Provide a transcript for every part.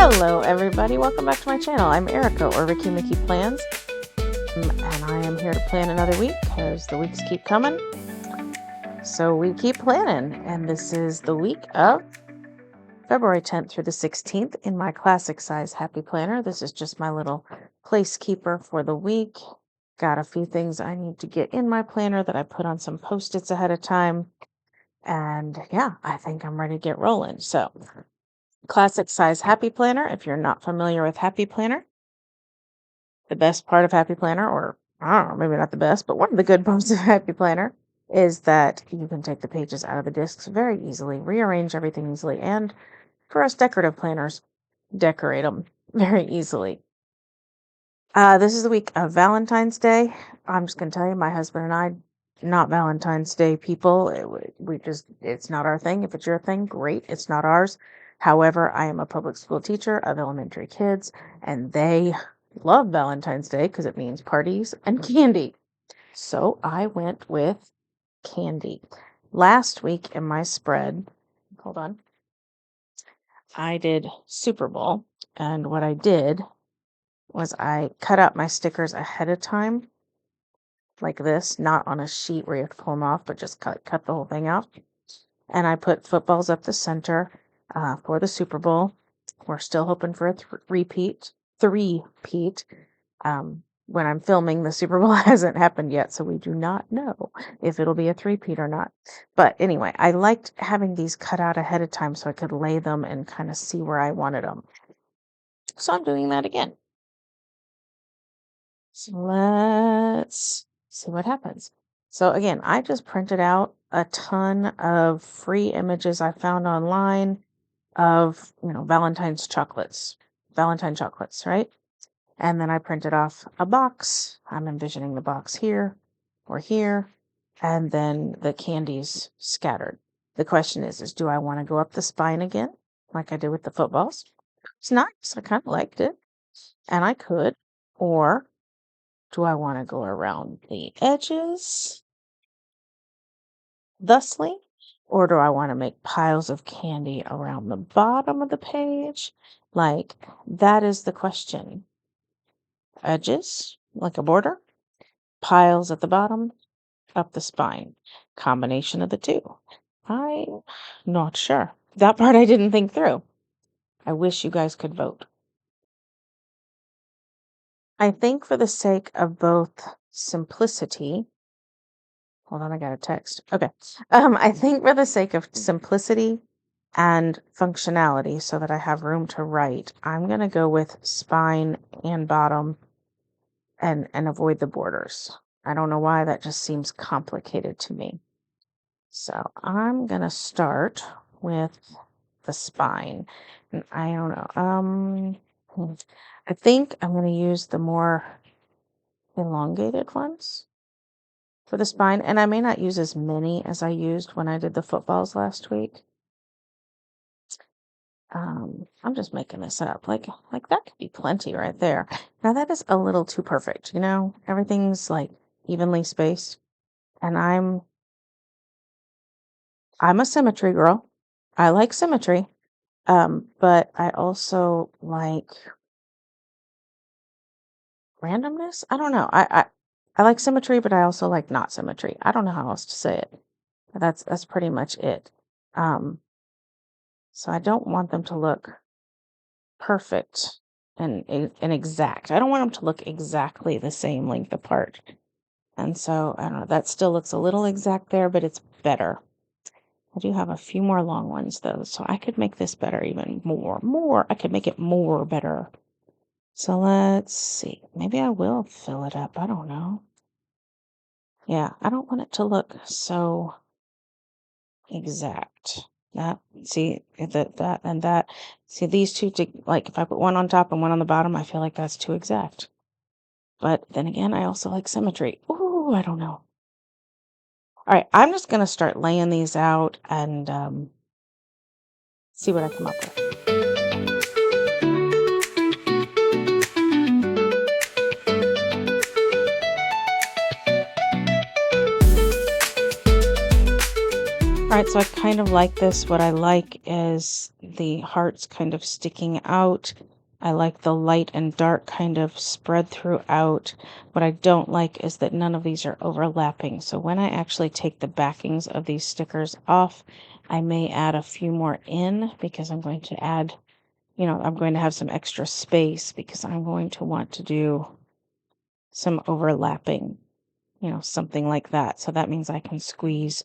Hello, everybody. Welcome back to my channel. I'm Erica, or Ricky Mickey Plans, and I am here to plan another week because the weeks keep coming. So we keep planning, and this is the week of February 10th through the 16th in my classic size Happy Planner. This is just my little placekeeper for the week. Got a few things I need to get in my planner that I put on some Post-its ahead of time. And yeah, I think I'm ready to get rolling. So classic size Happy Planner. If you're not familiar with Happy Planner, the best part of Happy Planner, or I don't know, maybe not the best, but one of the good parts of Happy Planner is that you can take the pages out of the discs very easily, rearrange everything easily, and for us decorative planners, decorate them very easily. This is the week of Valentine's Day. I'm just going to tell you, my husband and I, not Valentine's Day people. It's not our thing. If it's your thing, great. It's not ours. However, I am a public school teacher of elementary kids, and they love Valentine's Day because it means parties and candy. So I went with candy. Last week in my spread, hold on, I did Super Bowl, and what I did was I cut out my stickers ahead of time, like this, not on a sheet where you have to pull them off, but just cut the whole thing out. And I put footballs up the center for the Super Bowl. We're still hoping for a three-peat. When I'm filming, the Super Bowl hasn't happened yet, so we do not know if it'll be a three-peat or not. But anyway, I liked having these cut out ahead of time so I could lay them and kind of see where I wanted them. So I'm doing that again. So let's see what happens. So again, I just printed out a ton of free images I found online of, Valentine chocolates, right? And then I printed off a box. I'm envisioning the box here or here, and then the candies scattered. The question is do I want to go up the spine again, like I did with the footballs? It's nice. I kind of liked it, and I could. Or do I want to go around the edges thusly? Or do I want to make piles of candy around the bottom of the page? Like, that is the question. Edges, like a border, piles at the bottom, up the spine. Combination of the two. I'm not sure. That part I didn't think through. I wish you guys could vote. I think for the sake of both simplicity, hold on, I got a text. Okay. I think for the sake of simplicity and functionality, so that I have room to write, I'm going to go with spine and bottom and avoid the borders. I don't know why, that just seems complicated to me. So I'm going to start with the spine. And I don't know. I think I'm going to use the more elongated ones for the spine, and I may not use as many as I used when I did the footballs last week. I'm just making this up. Like that could be plenty right there. Now that is a little too perfect, everything's like evenly spaced, and I'm a symmetry girl. I like symmetry, but I also like randomness. I don't know. I like symmetry, but I also like not symmetry. I don't know how else to say it. That's pretty much it. So I don't want them to look perfect and exact. I don't want them to look exactly the same length apart. And so, I don't know, that still looks a little exact there, but it's better. I do have a few more long ones though, so I could make this better even more. I could make it more better. So let's see. Maybe I will fill it up. I don't know. Yeah, I don't want it to look so exact. See these two, like if I put one on top and one on the bottom, I feel like that's too exact. But then again, I also like symmetry. Ooh, I don't know. All right, I'm just going to start laying these out and see what I come up with. All right, so I kind of like this. What I like is the hearts kind of sticking out. I like the light and dark kind of spread throughout. What I don't like is that none of these are overlapping. So when I actually take the backings of these stickers off, I may add a few more in because I'm going to add, I'm going to have some extra space because I'm going to want to do some overlapping, something like that. So that means I can squeeze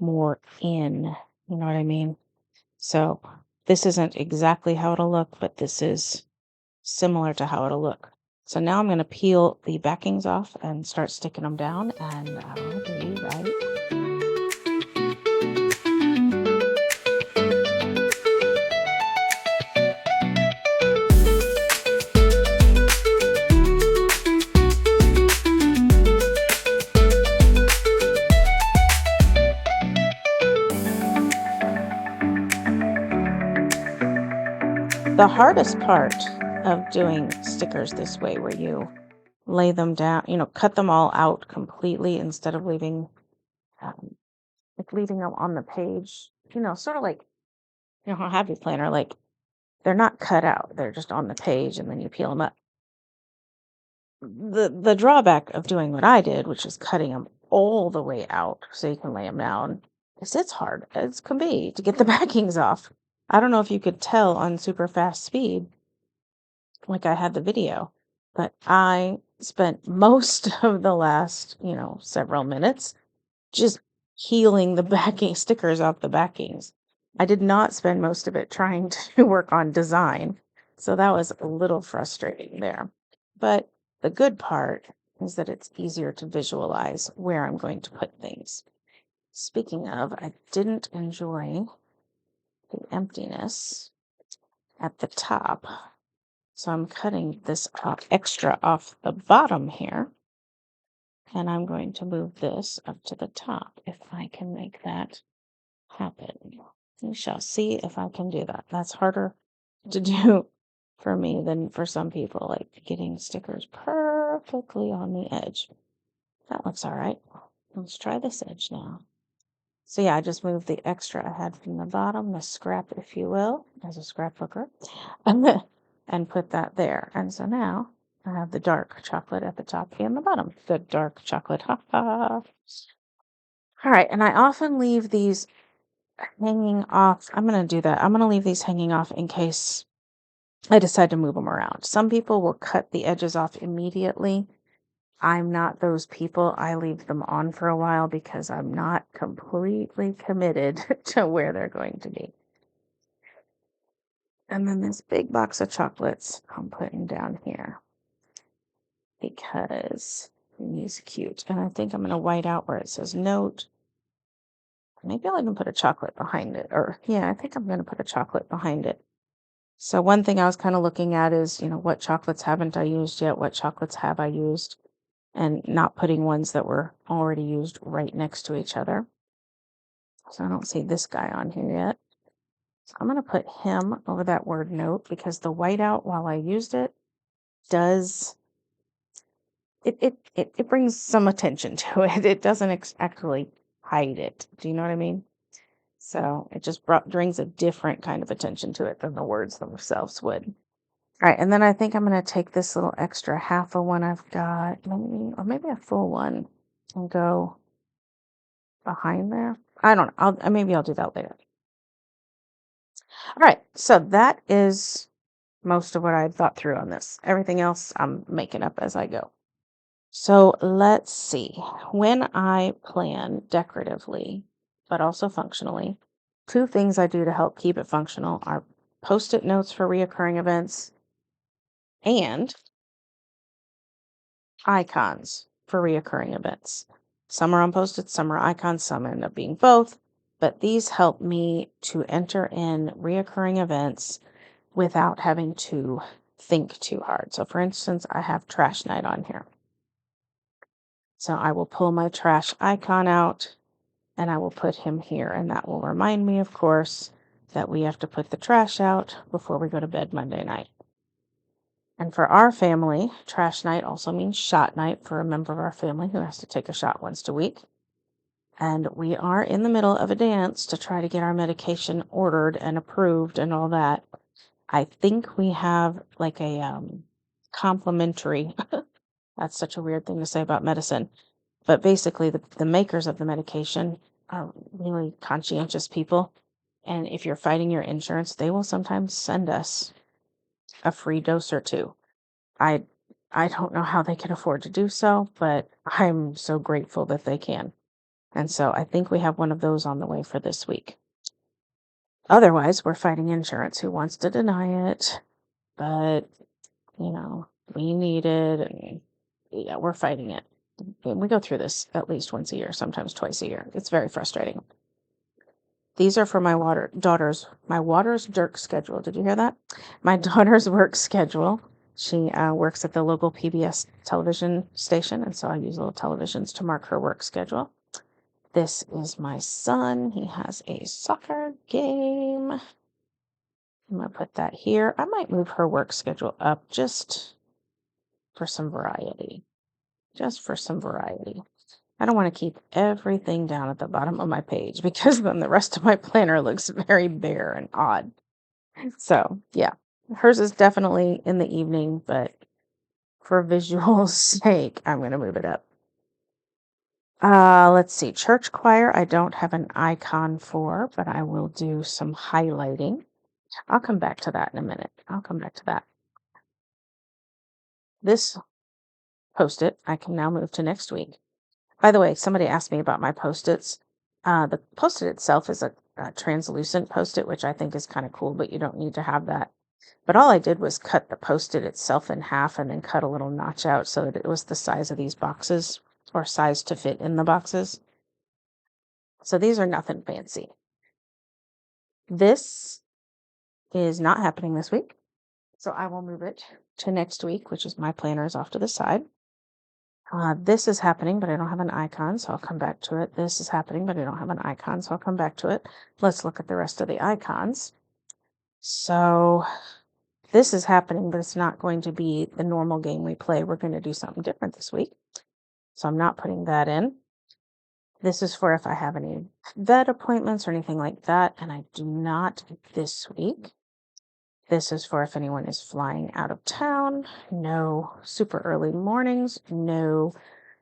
more in. You know what I mean? So this isn't exactly how it'll look, but this is similar to how it'll look. So now I'm going to peel the backings off and start sticking them down, and I'll be right. The hardest part of doing stickers this way, where you lay them down, cut them all out completely instead of um, leaving them on the page, sort of like, a happy planner, like they're not cut out, they're just on the page and then you peel them up. The drawback of doing what I did, which is cutting them all the way out so you can lay them down, is it's hard as can be to get the backings off. I don't know if you could tell on super fast speed, like I had the video, but I spent most of the last, several minutes just peeling the backing stickers off the backings. I did not spend most of it trying to work on design, so that was a little frustrating there. But the good part is that it's easier to visualize where I'm going to put things. Speaking of, I didn't enjoy the emptiness at the top, so I'm cutting this extra off the bottom here, and I'm going to move this up to the top if I can make that happen. We shall see if I can do that. That's harder to do for me than for some people, like getting stickers perfectly on the edge. That looks all right. Let's try this edge now. So yeah, I just moved the extra I had from the bottom, the scrap, if you will, as a scrapbooker, and put that there. And so now I have the dark chocolate at the top and the bottom. The dark chocolate. Ha ha. All right, and I often leave these hanging off. I'm going to do that. I'm going to leave these hanging off in case I decide to move them around. Some people will cut the edges off immediately. I'm not those people. I leave them on for a while because I'm not completely committed to where they're going to be. And then this big box of chocolates I'm putting down here because he's cute. And I think I'm going to white out where it says note. Maybe I'll even put a chocolate behind it. Or, yeah, I think I'm going to put a chocolate behind it. So one thing I was kind of looking at is, what chocolates haven't I used yet? What chocolates have I used? And not putting ones that were already used right next to each other. So I don't see this guy on here yet. So I'm going to put him over that word note because the whiteout while I used it does, it brings some attention to it. It doesn't actually hide it. Do you know what I mean? So it just brings a different kind of attention to it than the words themselves would. All right, and then I think I'm going to take this little extra half of one I've got, maybe a full one, and go behind there. I don't know. Maybe I'll do that later. All right, so that is most of what I thought through on this. Everything else I'm making up as I go. So let's see. When I plan decoratively, but also functionally, two things I do to help keep it functional are post-it notes for reoccurring events and icons for reoccurring events. Some are on post-its, some are icons, some end up being both, but these help me to enter in reoccurring events without having to think too hard. So for instance, I have trash night on here. So I will pull my trash icon out and I will put him here, and that will remind me, of course, that we have to put the trash out before we go to bed Monday night. And for our family, trash night also means shot night for a member of our family who has to take a shot once a week. And we are in the middle of a dance to try to get our medication ordered and approved and all that. I think we have like a complimentary, that's such a weird thing to say about medicine, but basically the makers of the medication are really conscientious people. And if you're fighting your insurance, they will sometimes send us a free dose or two. I I don't know how they can afford to do so, but I'm so grateful that they can. And so I think we have one of those on the way for this week. Otherwise, we're fighting insurance who wants to deny it, but we need it, and yeah, we're fighting it. And we go through this at least once a year, sometimes twice a year. It's very frustrating. These are for my daughter's Dirk schedule. Did you hear that? My daughter's work schedule. She works at the local PBS television station, and so I use little televisions to mark her work schedule. This is my son. He has a soccer game. I'm going to put that here. I might move her work schedule up just for some variety. Just for some variety. I don't want to keep everything down at the bottom of my page because then the rest of my planner looks very bare and odd. So, yeah, hers is definitely in the evening, but for visual sake, I'm going to move it up. Let's see. Church choir, I don't have an icon for, but I will do some highlighting. I'll come back to that in a minute. I'll come back to that. This post-it, I can now move to next week. By the way, somebody asked me about my post-its. The post-it itself is a translucent post-it, which I think is kind of cool, but you don't need to have that. But all I did was cut the post-it itself in half and then cut a little notch out so that it was the size of these boxes, or size to fit in the boxes. So these are nothing fancy. This is not happening this week. So I will move it to next week, which is my planner is off to the side. This is happening, but I don't have an icon, so I'll come back to it. This is happening, but I don't have an icon, so I'll come back to it. Let's look at the rest of the icons. So this is happening, but it's not going to be the normal game we play. We're going to do something different this week. So I'm not putting that in. This is for if I have any vet appointments or anything like that, and I do not this week. This is for if anyone is flying out of town. No super early mornings. No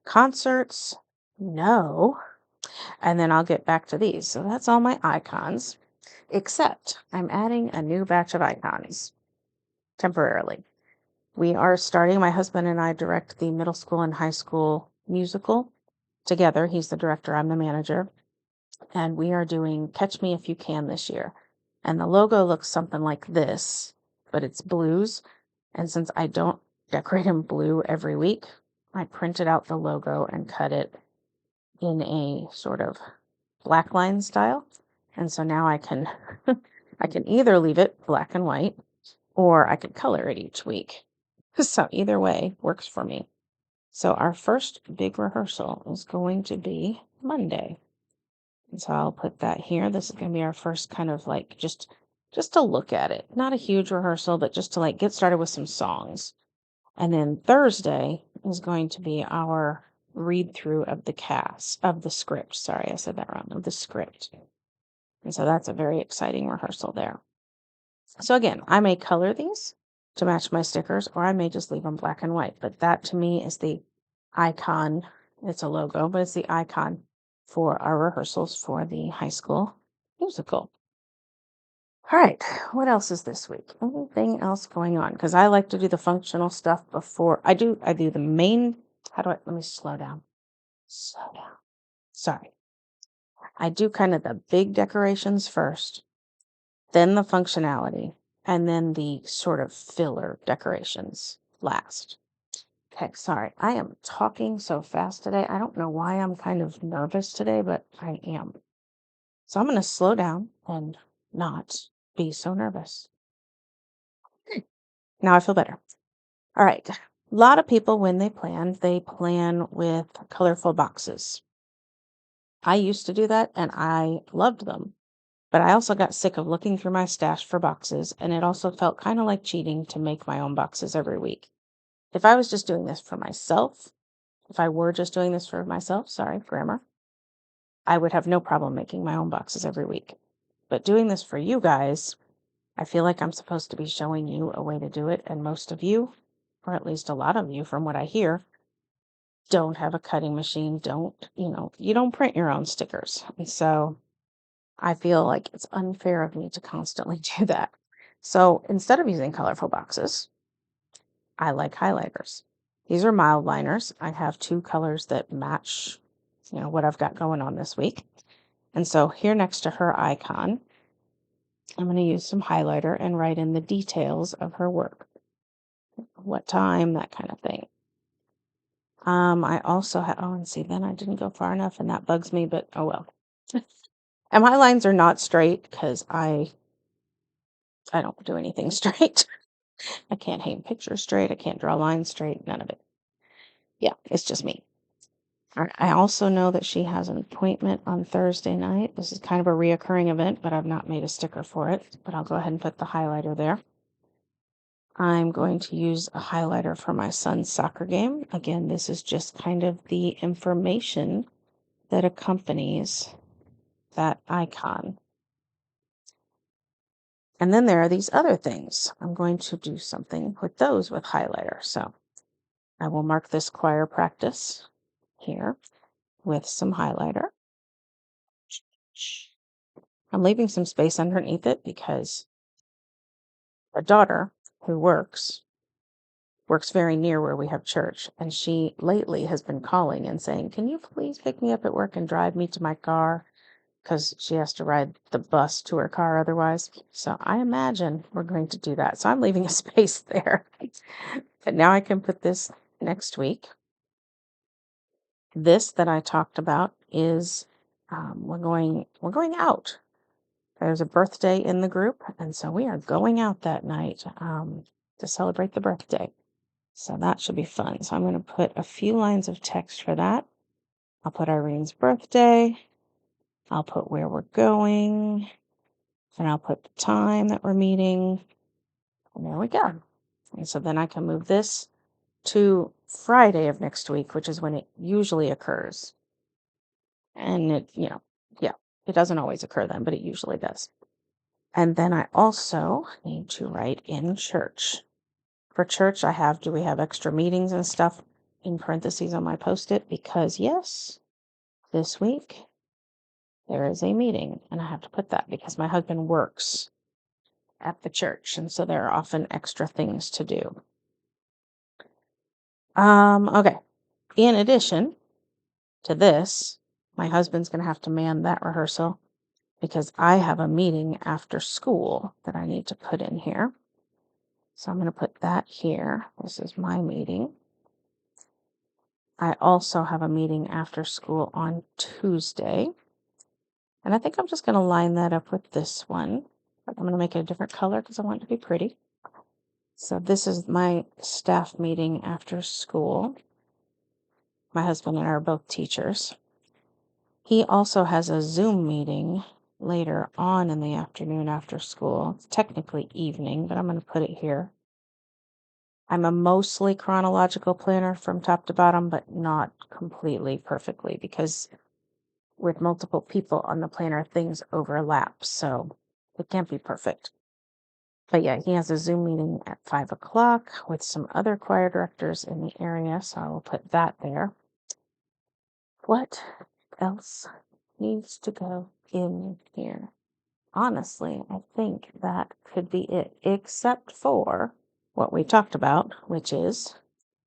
concerts. No. And then I'll get back to these. So that's all my icons, except I'm adding a new batch of icons temporarily. We are starting, my husband and I direct the middle school and high school musical together. He's the director, I'm the manager. And we are doing Catch Me If You Can this year. And the logo looks something like this, but it's blues. And since I don't decorate in blue every week, I printed out the logo and cut it in a sort of black line style. And so now I can I can either leave it black and white or I could color it each week. So either way works for me. So our first big rehearsal is going to be Monday. And so I'll put that here. This is going to be our first kind of like just to look at it. Not a huge rehearsal, but just to like get started with some songs. And then Thursday is going to be our read through of the script. Sorry, I said that wrong. Of the script. And so that's a very exciting rehearsal there. So again, I may color these to match my stickers, or I may just leave them black and white. But that to me is the icon. It's a logo, but it's the icon for our rehearsals for the high school musical. All right, what else is this week? Anything else going on? Because I like to do the functional stuff before I do the main. Let me slow down. Slow down. Sorry. I do kind of the big decorations first, then the functionality, and then the sort of filler decorations last. Okay, sorry. I am talking so fast today. I don't know why I'm kind of nervous today, but I am. So I'm going to slow down and not be so nervous. Now I feel better. All right. A lot of people, when they plan with colorful boxes. I used to do that and I loved them. But I also got sick of looking through my stash for boxes, and it also felt kind of like cheating to make my own boxes every week. If I was just doing this for myself, sorry, grammar. I would have no problem making my own boxes every week. But doing this for you guys, I feel like I'm supposed to be showing you a way to do it. And most of you, or at least a lot of you from what I hear, don't have a cutting machine, you don't print your own stickers. And so I feel like it's unfair of me to constantly do that. So instead of using colorful boxes, I like highlighters. These are mild liners. I have two colors that match, what I've got going on this week. And so here next to her icon, I'm going to use some highlighter and write in the details of her work. What time, that kind of thing. I also have, and see, then I didn't go far enough and that bugs me, but oh well. And my lines are not straight because I don't do anything straight. I can't hang pictures straight. I can't draw lines straight. None of it. Yeah, it's just me. All right, I also know that she has an appointment on Thursday night. This is kind of a reoccurring event, but I've not made a sticker for it. But I'll go ahead and put the highlighter there. I'm going to use a highlighter for my son's soccer game. Again, this is just kind of the information that accompanies that icon. And then there are these other things. I'm going to do something with those with highlighter. So I will mark this choir practice here with some highlighter. I'm leaving some space underneath it because a daughter who works very near where we have church, and she lately has been calling and saying, "Can you please pick me up at work and drive me to my car?" Because she has to ride the bus to her car otherwise. So I imagine we're going to do that. So I'm leaving a space there. But now I can put this next week. This that I talked about is we're going out. There's a birthday in the group, and so we are going out that night to celebrate the birthday. So that should be fun. So I'm going to put a few lines of text for that. I'll put Irene's birthday. I'll put where we're going. And I'll put the time that we're meeting. And there we go. And so then I can move this to Friday of next week, which is when it usually occurs. And it doesn't always occur then, but it usually does. And then I also need to write in church. For church, do we have extra meetings and stuff in parentheses on my Post-it? Because yes, this week there is a meeting, and I have to put that because my husband works at the church, and so there are often extra things to do. Okay. In addition to this, my husband's going to have to man that rehearsal because I have a meeting after school that I need to put in here. So I'm going to put that here. This is my meeting. I also have a meeting after school on Tuesday. And I think I'm just going to line that up with this one. I'm going to make it a different color because I want it to be pretty. So this is my staff meeting after school. My husband and I are both teachers. He also has a Zoom meeting later on in the afternoon after school. It's technically evening, but I'm going to put it here. I'm a mostly chronological planner from top to bottom, but not completely perfectly because with multiple people on the planner, things overlap. So it can't be perfect. But yeah, he has a Zoom meeting at 5:00 with some other choir directors in the area. So I will put that there. What else needs to go in here? Honestly, I think that could be it, except for what we talked about, which is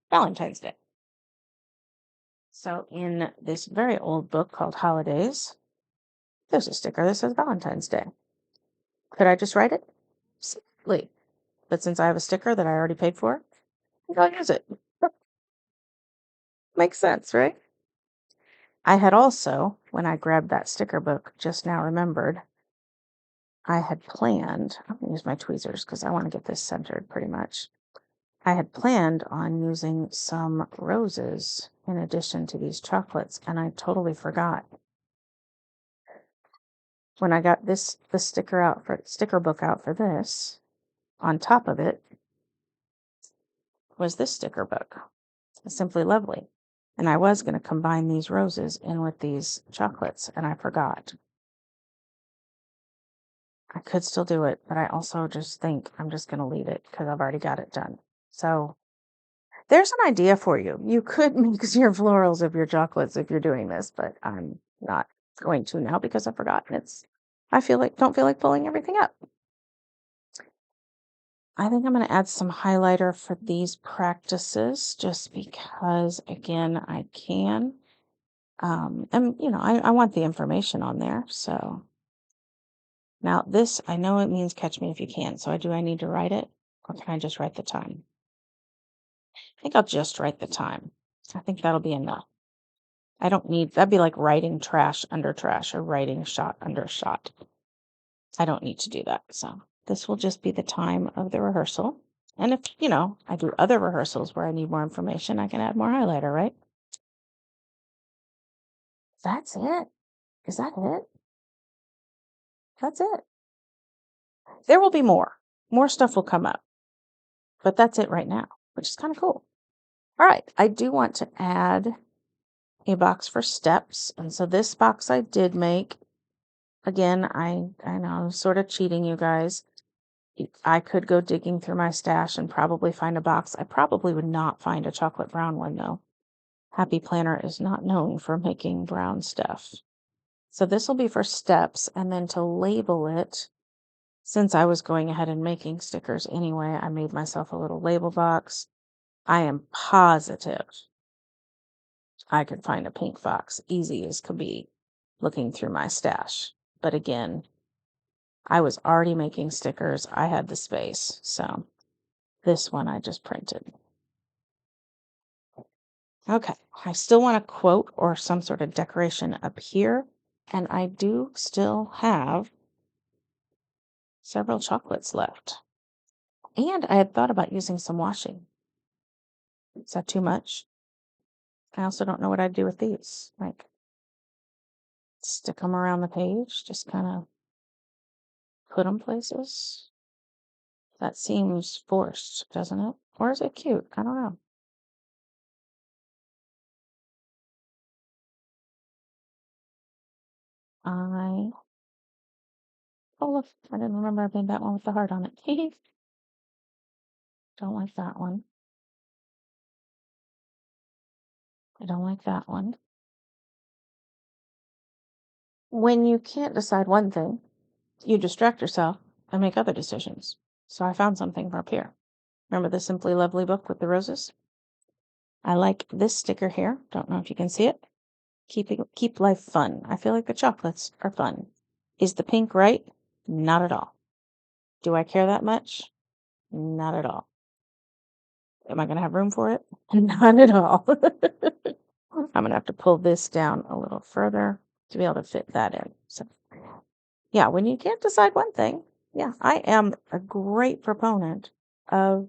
Valentine's Day. So in this very old book called Holidays, there's a sticker that says Valentine's Day. Could I just write it? Simply. But since I have a sticker that I already paid for, I'll use it. Makes sense, right? I had also, when I grabbed that sticker book, just now remembered, I had planned, I'm going to use my tweezers because I want to get this centered pretty much. I had planned on using some roses in addition to these chocolates, and I totally forgot. When I got the sticker book out for this, on top of it was this sticker book. It's Simply Lovely. And I was going to combine these roses in with these chocolates, and I forgot. I could still do it, but I also just think I'm just going to leave it because I've already got it done. So there's an idea for you. You could mix your florals of your chocolates if you're doing this, but I'm not going to now because I've forgotten. I don't feel like pulling everything up. I think I'm going to add some highlighter for these practices just because, again, I can. And, I want the information on there. So now this, I know it means catch me if you can. So I need to write it, or can I just write the time? I think I'll just write the time. I think that'll be enough. That'd be like writing trash under trash or writing shot under shot. I don't need to do that. So this will just be the time of the rehearsal. And if, I do other rehearsals where I need more information, I can add more highlighter, right? That's it. Is that it? That's it. There will be more. More stuff will come up. But that's it right now, which is kind of cool. All right. I do want to add a box for steps. And so this box I did make. Again, I know I'm sort of cheating you guys. I could go digging through my stash and probably find a box. I probably would not find a chocolate brown one though. Happy Planner is not known for making brown stuff. So this will be for steps, and then to label it, since I was going ahead and making stickers anyway, I made myself a little label box. I am positive I could find a pink box, easy as could be, looking through my stash. But again, I was already making stickers. I had the space. So this one I just printed. Okay, I still want a quote or some sort of decoration up here. And I do still have several chocolates left. And I had thought about using some washing. Is that too much? I also don't know what I'd do with these. Like, stick them around the page, just kind of put them places. That seems forced, doesn't it? Or is it cute? I don't know. I Oh, look, I didn't remember I made that one with the heart on it. Don't like that one. I don't like that one. When you can't decide one thing, you distract yourself and make other decisions. So I found something up here. Remember the Simply Lovely book with the roses? I like this sticker here. Don't know if you can see it. Keep life fun. I feel like the chocolates are fun. Is the pink right? Not at all. Do I care that much? Not at all. Am I going to have room for it? Not at all. I'm going to have to pull this down a little further to be able to fit that in. So, yeah, when you can't decide one thing, yeah, I am a great proponent of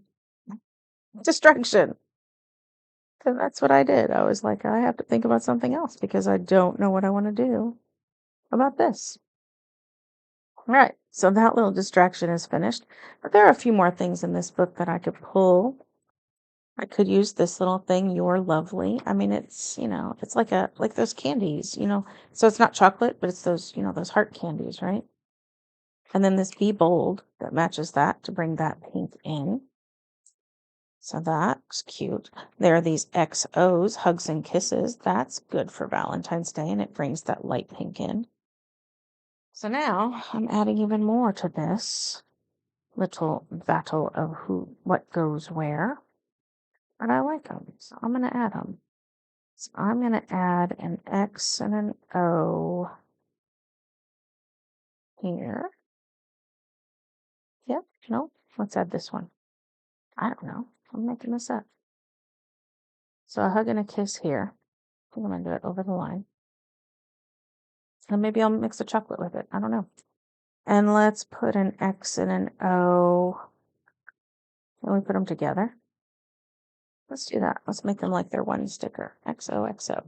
distraction. Because that's what I did. I was like, I have to think about something else because I don't know what I want to do about this. All right, so that little distraction is finished. But there are a few more things in this book that I could pull. I could use this little thing, You're Lovely. I mean, it's like those candies, So it's not chocolate, but it's those heart candies, right? And then this Be Bold that matches that to bring that pink in. So that's cute. There are these XOs, Hugs and Kisses. That's good for Valentine's Day, and it brings that light pink in. So now I'm adding even more to this little battle of what goes where. But I like them, so I'm going to add them. So I'm going to add an X and an O here. Yep, no, let's add this one. I don't know. I'm making this up. So a hug and a kiss here. I think I'm going to do it over the line. And maybe I'll mix the chocolate with it. I don't know. And let's put an X and an O. And we put them together. Let's do that. Let's make them like they're one sticker. XOXO.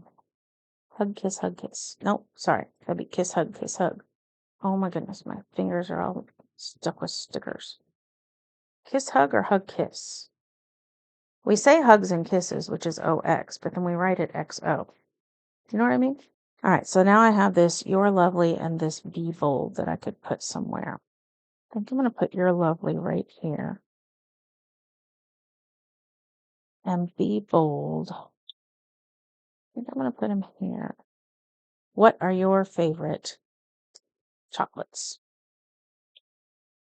Hug, kiss, hug, kiss. Nope, sorry. That'd be kiss, hug, kiss, hug. Oh my goodness, my fingers are all stuck with stickers. Kiss, hug, or hug, kiss? We say hugs and kisses, which is OX, but then we write it XO. You know what I mean? All right, so now I have this You're Lovely and this Be Bold that I could put somewhere. I think I'm going to put You're Lovely right here. And Be Bold. I think I'm going to put him here. What are your favorite chocolates?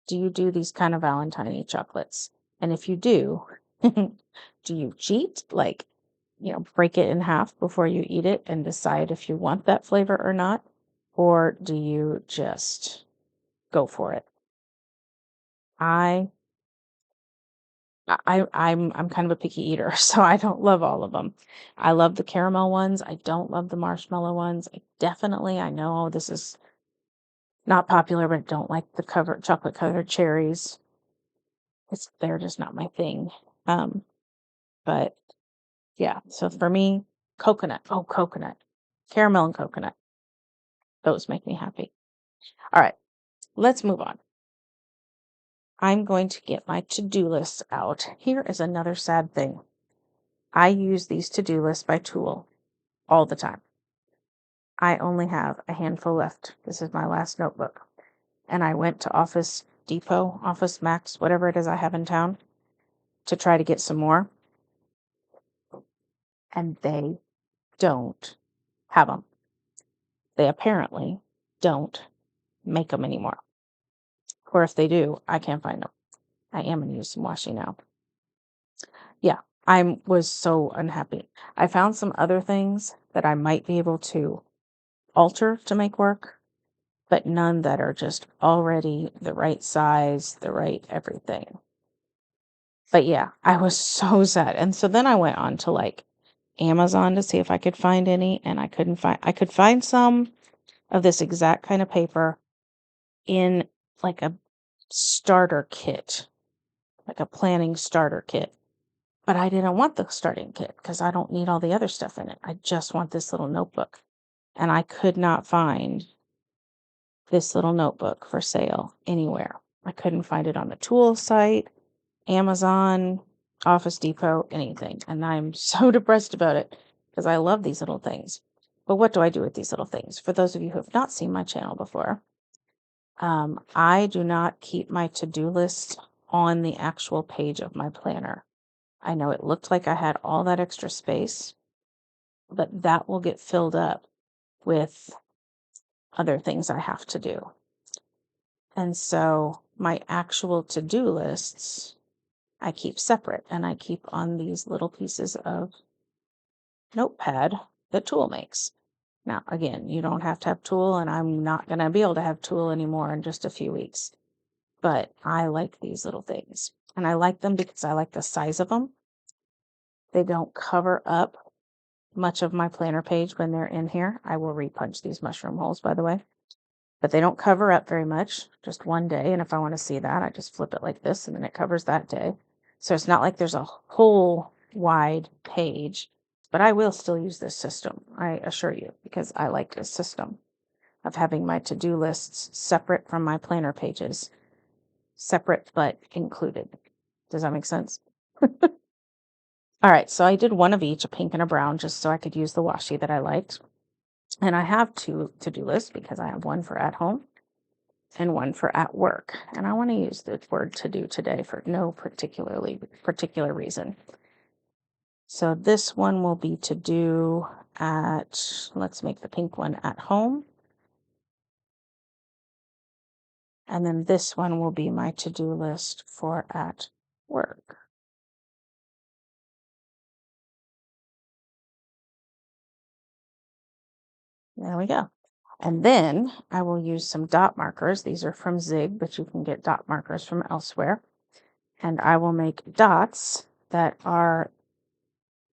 Do you do these kind of Valentine chocolates? And if you do, do you cheat? Like, break it in half before you eat it and decide if you want that flavor or not? Or do you just go for it? I I'm kind of a picky eater, so I don't love all of them. I love the caramel ones. I don't love the marshmallow ones. I know this is not popular, but I don't like the chocolate covered cherries. They're just not my thing. Um, but yeah, so for me, coconut. Oh, coconut. Caramel and coconut. Those make me happy. All right, let's move on. I'm going to get my to-do lists out. Here is another sad thing. I use these to-do lists by Tool all the time. I only have a handful left. This is my last notebook. And I went to Office Depot, Office Max, whatever it is I have in town, to try to get some more. And they don't have them. They apparently don't make them anymore. Or if they do, I can't find them. I am going to use some washi now. Yeah, I was so unhappy. I found some other things that I might be able to alter to make work, but none that are just already the right size, the right everything. But yeah, I was so sad. And so then I went on to like Amazon to see if I could find any, and I could find some of this exact kind of paper in like a starter kit, like a planning starter kit. But I didn't want the starting kit because I don't need all the other stuff in it. I just want this little notebook. And I could not find this little notebook for sale anywhere. I couldn't find it on the tool site, Amazon, Office Depot, anything. And I'm so depressed about it because I love these little things. But what do I do with these little things? For those of you who have not seen my channel before, I do not keep my to-do list on the actual page of my planner. I know it looked like I had all that extra space, but that will get filled up with other things I have to do. And so my actual to-do lists, I keep separate, and I keep on these little pieces of notepad that Tool makes. Now, again, you don't have to have Tool, and I'm not going to be able to have Tool anymore in just a few weeks. But I like these little things. And I like them because I like the size of them. They don't cover up much of my planner page when they're in here. I will repunch these mushroom holes, by the way. But they don't cover up very much, just one day. And if I want to see that, I just flip it like this, and then it covers that day. So it's not like there's a whole wide page. But I will still use this system, I assure you, because I like this system of having my to-do lists separate from my planner pages. Separate but included. Does that make sense? All right, so I did one of each, a pink and a brown, just so I could use the washi that I liked. And I have two to-do lists because I have one for at home and one for at work. And I want to use the word to do today for no particular reason. So this one will be to do let's make the pink one at home. And then this one will be my to-do list for at work. There we go. And then I will use some dot markers. These are from Zig, but you can get dot markers from elsewhere. And I will make dots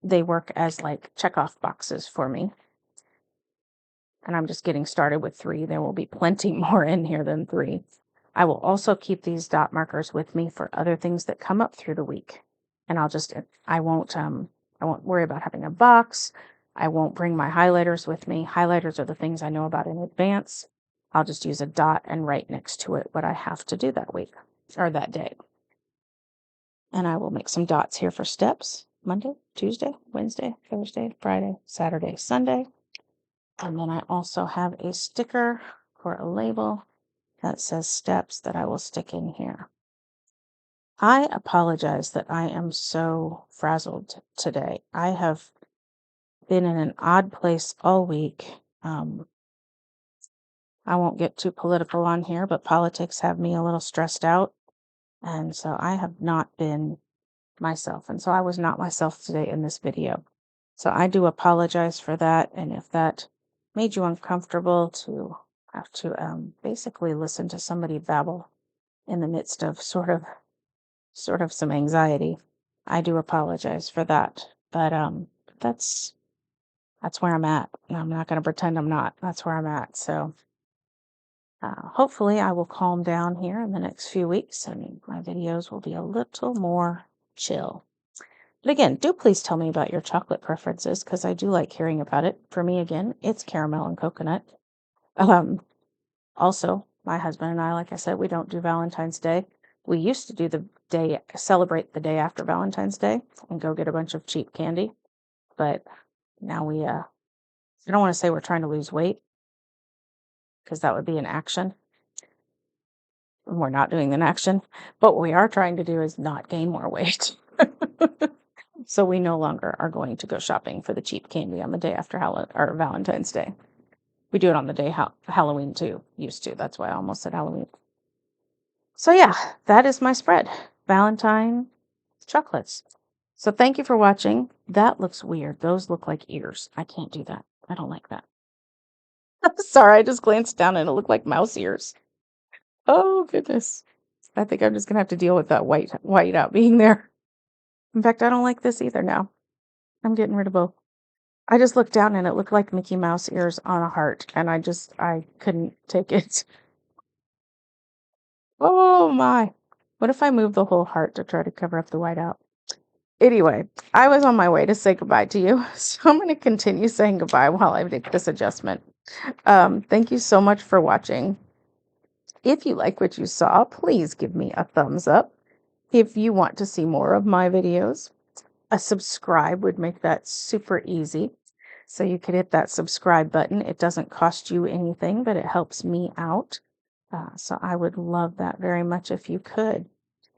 they work as like checkoff boxes for me. And I'm just getting started with 3. There will be plenty more in here than 3. I will also keep these dot markers with me for other things that come up through the week. And I won't worry about having a box. I won't bring my highlighters with me. Highlighters are the things I know about in advance. I'll just use a dot and write next to it what I have to do that week or that day. And I will make some dots here for steps. Monday, Tuesday, Wednesday, Thursday, Friday, Saturday, Sunday. And then I also have a sticker for a label that says steps that I will stick in here. I apologize that I am so frazzled today. I have been in an odd place all week. I won't get too political on here, but politics have me a little stressed out. And so I have not been myself. And so I was not myself today in this video. So I do apologize for that. And if that made you uncomfortable to have to basically listen to somebody babble in the midst of sort of some anxiety, I do apologize for that. But that's where I'm at. And I'm not going to pretend I'm not. That's where I'm at. So hopefully I will calm down here in the next few weeks and my videos will be a little more chill. But again, do please tell me about your chocolate preferences because I do like hearing about it. For me, again, it's caramel and coconut. Also, my husband and I, like I said, we don't do Valentine's Day. We used to do celebrate the day after Valentine's Day and go get a bunch of cheap candy. But now I don't want to say we're trying to lose weight because that would be an action. We're not doing an action, but what we are trying to do is not gain more weight. So we no longer are going to go shopping for the cheap candy on the day after Valentine's Day. We do it on the day Halloween too. Used to. That's why I almost said Halloween. So yeah, that is my spread. Valentine chocolates. So thank you for watching. That looks weird. Those look like ears. I can't do that. I don't like that. Sorry, I just glanced down and it looked like mouse ears. Oh goodness. I think I'm just gonna have to deal with that white out being there. In fact, I don't like this either now. I'm getting rid of both. I just looked down and it looked like Mickey Mouse ears on a heart, and I couldn't take it. Oh my. What if I move the whole heart to try to cover up the whiteout? Anyway, I was on my way to say goodbye to you, so I'm going to continue saying goodbye while I make this adjustment. Thank you so much for watching. If you like what you saw, please give me a thumbs up. If you want to see more of my videos, a subscribe would make that super easy. So you could hit that subscribe button. It doesn't cost you anything, but it helps me out. So I would love that very much if you could.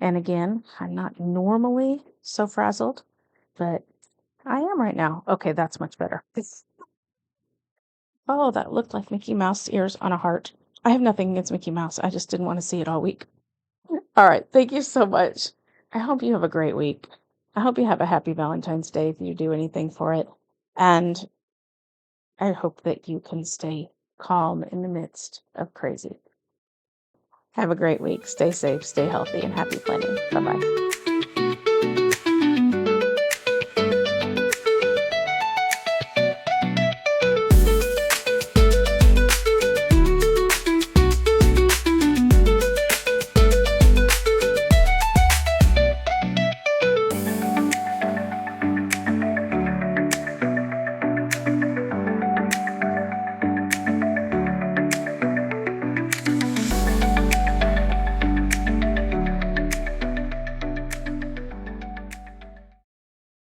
And again, I'm not normally so frazzled, but I am right now. Okay, that's much better. Oh, that looked like Mickey Mouse ears on a heart. I have nothing against Mickey Mouse. I just didn't want to see it all week. All right, thank you so much. I hope you have a great week. I hope you have a happy Valentine's Day if you do anything for it. And I hope that you can stay calm in the midst of crazy. Have a great week. Stay safe, stay healthy, and happy planning. Bye-bye.